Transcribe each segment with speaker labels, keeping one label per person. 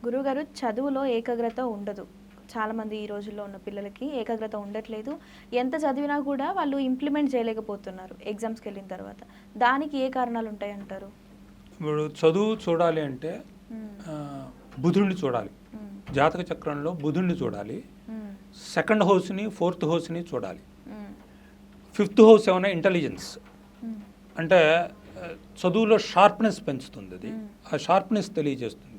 Speaker 1: గురువుగారు చదువులో ఏకాగ్రత ఉండదు. చాలామంది ఈ రోజుల్లో ఉన్న పిల్లలకి ఏకాగ్రత ఉండట్లేదు. ఎంత చదివినా కూడా వాళ్ళు ఇంప్లిమెంట్ చేయలేకపోతున్నారు ఎగ్జామ్స్‌కి వెళ్ళిన తర్వాత. దానికి ఏ కారణాలు ఉంటాయంటారు?
Speaker 2: ఇప్పుడు చదువు చూడాలి అంటే బుధుడిని చూడాలి. జాతక చక్రంలో బుధుడిని చూడాలి. సెకండ్ హౌస్ని, ఫోర్త్ హౌస్ని చూడాలి. ఫిఫ్త్ హౌస్ ఏమైనా ఇంటెలిజెన్స్ అంటే చదువులో షార్ప్నెస్ పెంచుతుంది. అది ఆ షార్ప్నెస్ తెలియజేస్తుంది.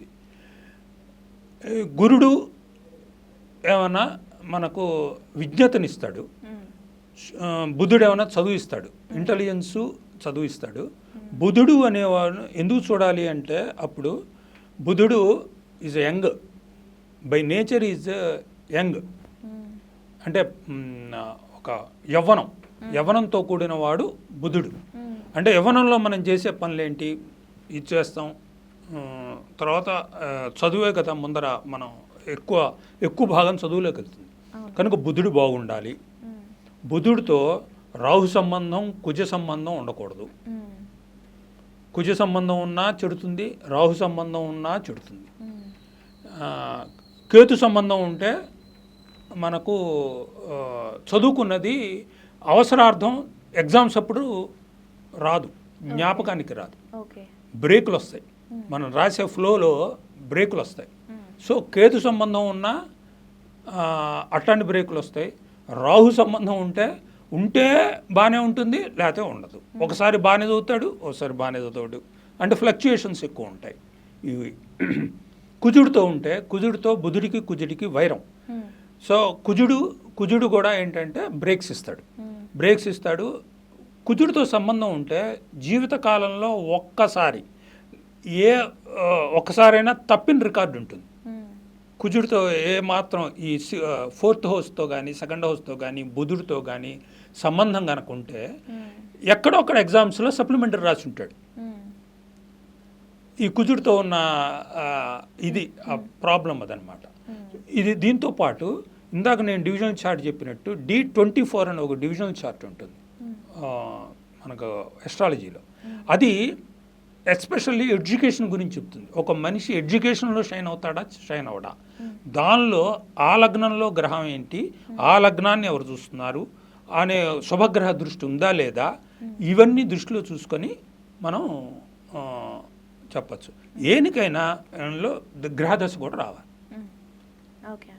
Speaker 2: గురుడు ఏమైనా మనకు విజ్ఞతనిస్తాడు. బుధుడు ఏమైనా చదువు ఇస్తాడు, ఇంటెలిజెన్సు చదువు ఇస్తాడు. బుధుడు అనేవాడు ఎందుకు చూడాలి అంటే అప్పుడు బుధుడు is young, by nature is young, అంటే ఒక యవ్వనంతో కూడిన వాడు బుధుడు. అంటే యవ్వనంలో మనం చేసే పనులేంటి, ఇది చేస్తాం. తర్వాత చదువే కదా ముందర మనం ఎక్కువ భాగం చదువులోకి వెళ్తుంది. కనుక బుధుడు బాగుండాలి. బుధుడితో రాహు సంబంధం, కుజ సంబంధం ఉండకూడదు. కుజ సంబంధం ఉన్నా చెడుతుంది, రాహు సంబంధం ఉన్నా చెడుతుంది. కేతు సంబంధం ఉంటే మనకు చదువుకున్నది అవసరార్థం ఎగ్జామ్స్ అప్పుడు రాదు, జ్ఞాపకానికి రాదు, బ్రేకులు వస్తాయి. మనం రాసే ఫ్లోలో బ్రేకులు వస్తాయి. సో కేతు సంబంధం ఉన్నా అట్లాంటి బ్రేకులు వస్తాయి. రాహు సంబంధం ఉంటే బాగానే ఉంటుంది, లేకపోతే ఉండదు. ఒకసారి బాగానే చదువుతాడు, ఒకసారి బాగానే చదువుతాడు. అంటే ఫ్లక్చుయేషన్స్ ఎక్కువ ఉంటాయి. ఇవి కుజుడితో బుధుడికి కుజుడికి వైరం. సో కుజుడు కూడా ఏంటంటే బ్రేక్స్ ఇస్తాడు. కుజుడితో సంబంధం ఉంటే జీవితకాలంలో ఒక్కసారైనా తప్పిన రికార్డు ఉంటుంది. కుజుడితో మాత్రం ఈ ఫోర్త్ హౌస్తో కానీ, సెకండ్ హౌస్తో కానీ, బుధుడితో కానీ సంబంధం కనుక ఉంటే ఎక్కడొక్కడ ఎగ్జామ్స్లో సప్లిమెంటరీ రాసి ఉంటాడు. ఈ కుజుడితో ఉన్న ఇది ప్రాబ్లం అదనమాట. ఇది దీంతో పాటు ఇందాక నేను డివిజనల్ చార్ట్ చెప్పినట్టు D24 అని ఒక డివిజనల్ చార్ట్ ఉంటుంది మనకు ఎస్ట్రాలజీలో. అది ఎస్పెషల్లీ ఎడ్యుకేషన్ గురించి చెప్తుంది. ఒక మనిషి ఎడ్యుకేషన్లో షైన్ అవుతాడా, షైన్ అవడా, దానిలో ఆ లగ్నంలో గ్రహం ఏంటి, ఆ లగ్నాన్ని ఎవరు చూస్తున్నారు అనే శుభగ్రహ దృష్టి ఉందా లేదా, ఇవన్నీ దృష్టిలో చూసుకొని మనం చెప్పచ్చు. ఏనికైనా గ్రహదశ కూడా రావాలి.
Speaker 1: ఓకే.